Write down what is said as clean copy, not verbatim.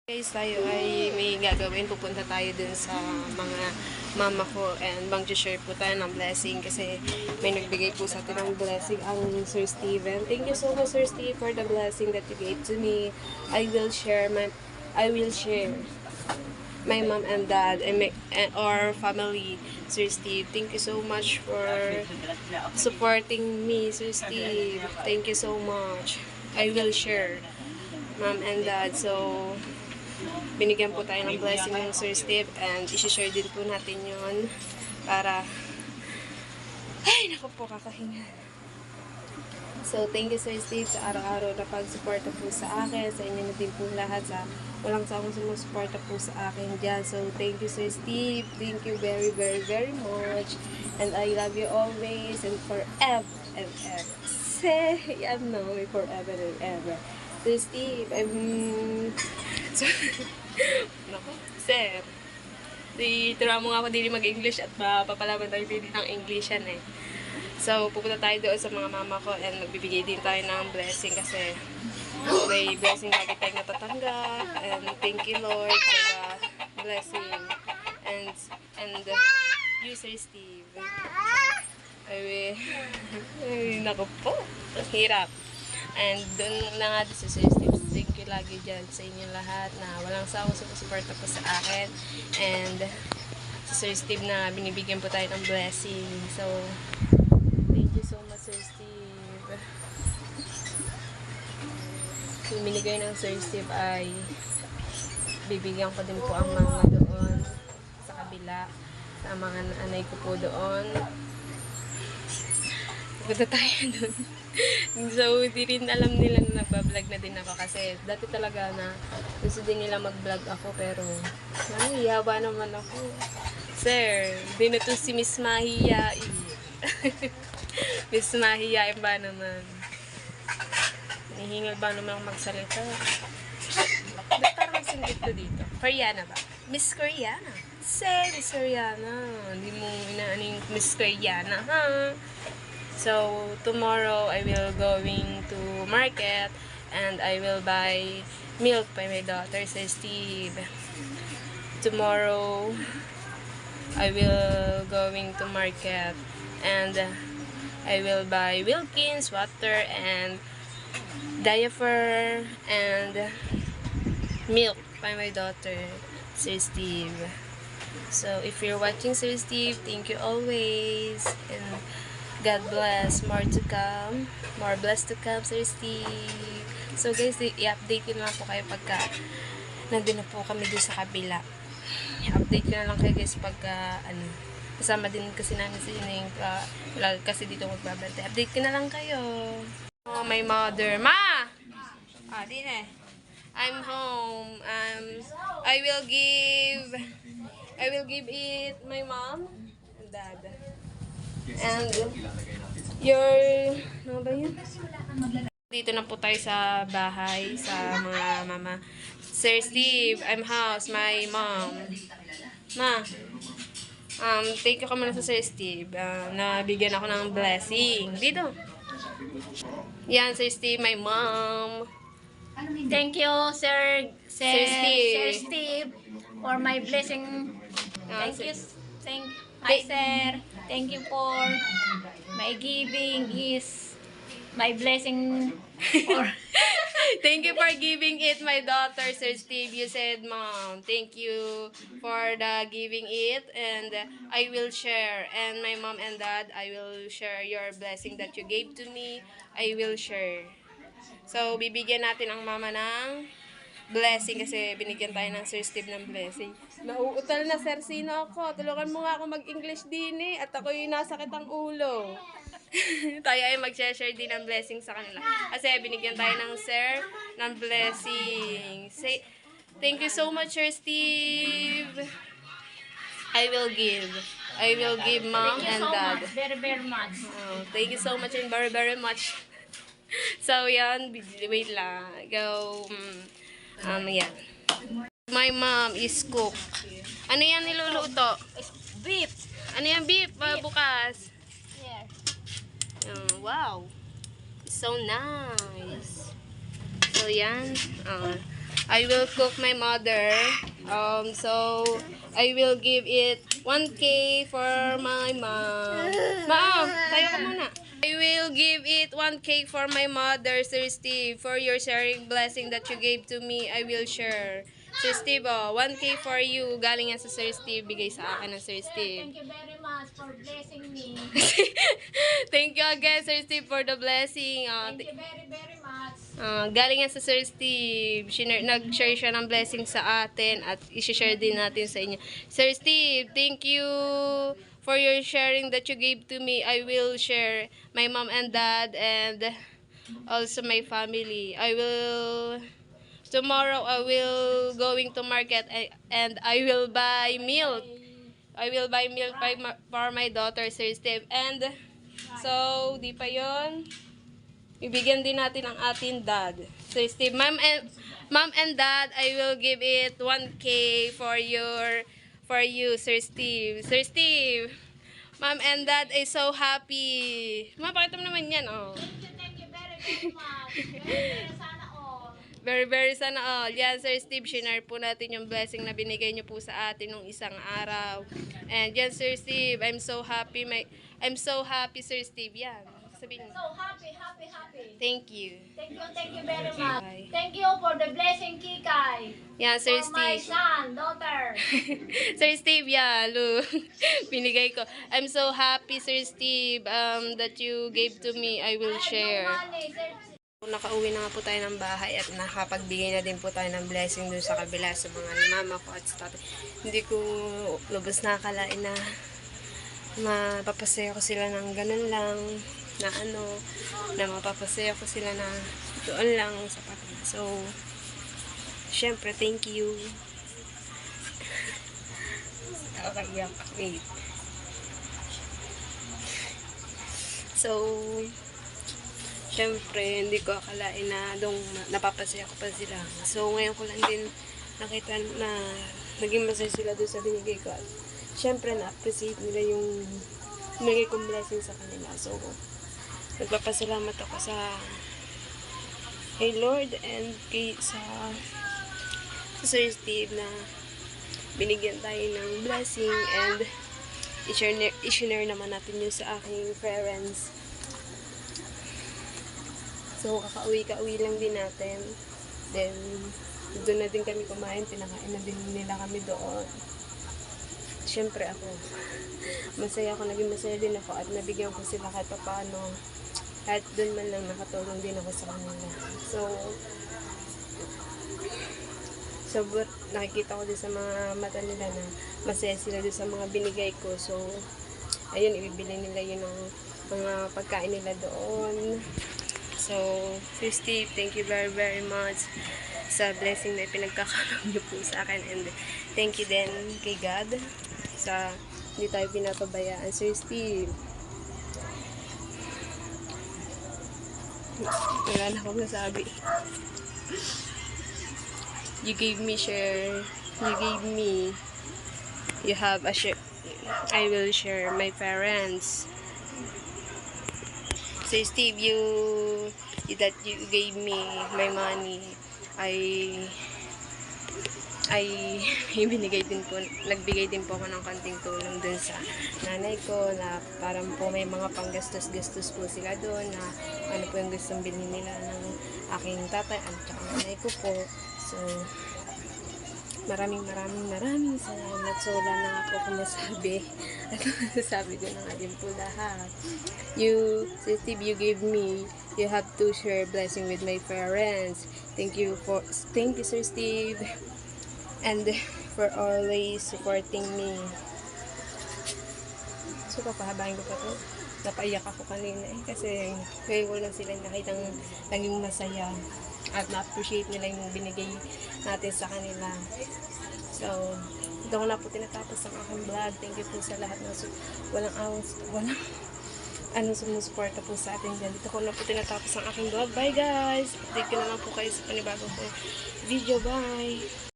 Guys, tayo ay may gagawin. Pupunta tayo dun sa mga mama ko and mag-share po tayo ng blessing kasi may nagbigay po sa atin ng blessing ang Sir Steven. Thank you so much, Sir Steve, for the blessing that you gave to me. I will share my mom and dad and our family, Sir Steve. Thank you so much for supporting me, Sir Steve. Thank you so much. I will share, mom and dad. So binigyan po tayo ng blessing ng Sir Steve and isi-share din po natin yun para ay, naku po, kakahinga. So, thank you Sir Steve sa araw-araw na pag-suporta po sa akin, sa inyo na din po lahat, sa walang sawang sumusuporta po sa akin dyan. So, thank you Sir Steve. Thank you very, very, very much. And I love you always and forever and ever. Say, no, forever and ever. Sir Steve, Naku, sir. Tira mo nga ako dili mag-English at papalaban tayo din ng English yan eh. So, pupunta tayo doon sa mga mama ko and magbibigay din tayo ng blessing kasi may blessing lagi tayong natatanggap. And thank you Lord for the blessing. And you Sir Steve. Ay, naku po. Hirap. And doon na nga din sa Sir Steve. Thank you lagi dyan sa inyo lahat na walang sawang sumusuporta po sa akin. And sa Sir Steve na binibigyan po tayo ng blessing. So, thank you so much Sir Steve. Yung binigay ng Sir Steve ay bibigyan ko din po ang mga doon sa kabila. Sa mga anay ko po doon. Punta tayo doon. So, di rin alam nila na nagbablog na din ako kasi dati talaga na gusto din nila mag-vlog ako pero hiyaba naman ako. Sir, di na to si Miss Mahiya. Miss Mahiya ba naman? Nihingal ba naman ako magsalita? Ba't parang singgit ko dito? Koreana ba? Miss Koreana. Sir, Miss Koreana. Hindi mo inaano yung Miss Koreana, ha? So, tomorrow I will going to market and I will buy milk by my daughter, Sir Steve. Tomorrow I will going to market and I will buy Wilkins, water and diaper and milk by my daughter, Sir Steve. So, if you're watching Sir Steve, thank you always and God bless. More to come. More blessed to come, Sir Steve. So guys, i-update ko na lang po kayo pagka nandun na po kami doon sa kabila. I-update ko na lang kayo guys pagka kasama din kasi namin si Ning kasi dito magbabante. Update ko na lang kayo. Oh, my mother. Ma! Din eh. I'm home. I will give it my mom and dad. And ano ba yun? Dito na po tayo sa bahay sa mga mama. Sir Steve, I'm house, my mom. Ma, thank you ka muna sa Sir Steve. Nabigyan ako ng blessing. Dito. Yan, Sir Steve, my mom. Thank you, Sir Steve, for my blessing. Thank you. Hi, Sir. Thank you for my giving is my blessing. Thank you for giving it, my daughter, Sir Steve. You said, Mom, thank you for the giving it, and I will share. And my mom and dad, I will share your blessing that you gave to me. I will share. So, bibigyan natin ang mama ng blessing kasi binigyan tayo ng Sir Steve ng blessing. Nauutal na, Sir. Sino ako? Tulungan mo nga ako mag-English din eh. At ako yung nasakit ang ulo. Tayo ay mag-share din ng blessing sa kanila. Kasi binigyan tayo ng Sir ng blessing. Say, thank you so much, Sir Steve. I will give mom and dad. Very, very much. Oh, thank you so much and very, very much. So, yan. Wait lang. Go. Yan. My mom is cook. Ano yan niluluto? Beef. Ano yan beef? Bukas. Yes. Wow. It's so nice. So, yan. I will cook my mother. So I will give it 1K for my mom. Mom, tayo ka muna. I will give it 1K for my mother, Sir Steve, for your sharing blessing that you gave to me. I will share. Sir Steve, 1K for you. Galing yan sa Sir Steve. Bigay sa akin ng Sir Steve. Thank you very much for blessing me. Thank you again, Sir Steve, for the blessing. Thank you very, very much. Galing yan sa Sir Steve. Nag-share siya ng blessing sa atin at isi-share din natin sa inyo. Sir Steve, thank you for your sharing that you gave to me. I will share my mom and dad and also my family. Tomorrow I will going to market and I will buy milk. I will buy milk for my daughter, Sir Steve. And so, di pa yon. Ibigyan din natin ang ating dad, Sir Steve. Mom and dad, I will give it 1K for you, Sir Steve. Sir Steve, mom and dad is so happy. Mapakita mo naman yan, oh. Thank you very, very much. Very, sana all. Very, very sana all. Yan, Sir Steve, shinare po natin yung blessing na binigay niyo po sa atin nung isang araw. And yan, Sir Steve, I'm so happy, Sir Steve. Yan, sabihin mo. So happy. Thank you. Thank you very much. Bye. Thank you for the blessing, Kikay. Yan, Sir For my Steve. son, daughter. Sir Steve, yeah, look. Binigay ko. I'm so happy, Sir Steve, that you gave to me. I will share. Money, sir. Nakauwi na nga po tayo ng bahay at nakapagbigay na din po tayo ng blessing dun sa kabila sa mga mama ko at sa tatay. Hindi ko lubos nakakalain na mapapasaya ko sila ng ganun lang, na mapapasaya ko sila na doon lang sa patin. So, syempre, thank you. Nakakaiyak. Wait. So, syempre, hindi ko akalain na doon napapasaya ko pa sila. So, ngayon ko lang din nakita na naging masaya sila doon sa binigay ko. At syempre, na-appreciate nila yung binigay kong blessing sa kanila. So, nagpapasalamat ako sa kay Lord and sa Sir Steve na binigyan tayo ng blessing and i-share naman natin yun sa aking parents. So, kakauwi lang din natin. Then, doon na din kami kumain. Pinakain na din nila kami doon. Siyempre ako, naging masaya din ako at nabigyan ko sila kahit pa paano. Kahit doon man lang nakatulong din ako sa kanila. So nakikita ko din sa mga mata nila na masaya sila din sa mga binigay ko. So, ayun, ibibili nila yun ng mga pagkain nila doon. So, Sir Steve, thank you very, very much sa blessing na pinagkakaroon niyo po sa akin. And thank you din kay God sa hindi tayo pinapabayaan. Sir Steve, wala na akong nasabi. You gave me share. You gave me. You have a share. I will share my parents. Sir Steve, that you gave me my money. nagbigay din po ako ng konting tulong dun sa nanay ko na parang po may mga panggastos-gastos po sila dun na ano po yung gustong bilhin nila ng aking tatay at saka nanay ko po. So, maraming salamat. So, wala na ako kung masabi. At masasabi ko na nga din po lahat. Sir Steve, you gave me, you have to share blessing with my parents. Thank you, Sir Steve. And for always supporting me. So, papahabain ko pa to. Napaiyak ako kanina kasi ngayon ko lang sila nakitang naging masaya at na-appreciate nila yung binigay natin sa kanila. So, ito ko na po tinatapos ang aking vlog. Thank you po sa lahat ng walang sumusuporta po sa atin dyan. Dito ko na po tinatapos ang aking vlog. Bye guys! Update ko na lang po kayo sa panibagong video. Bye!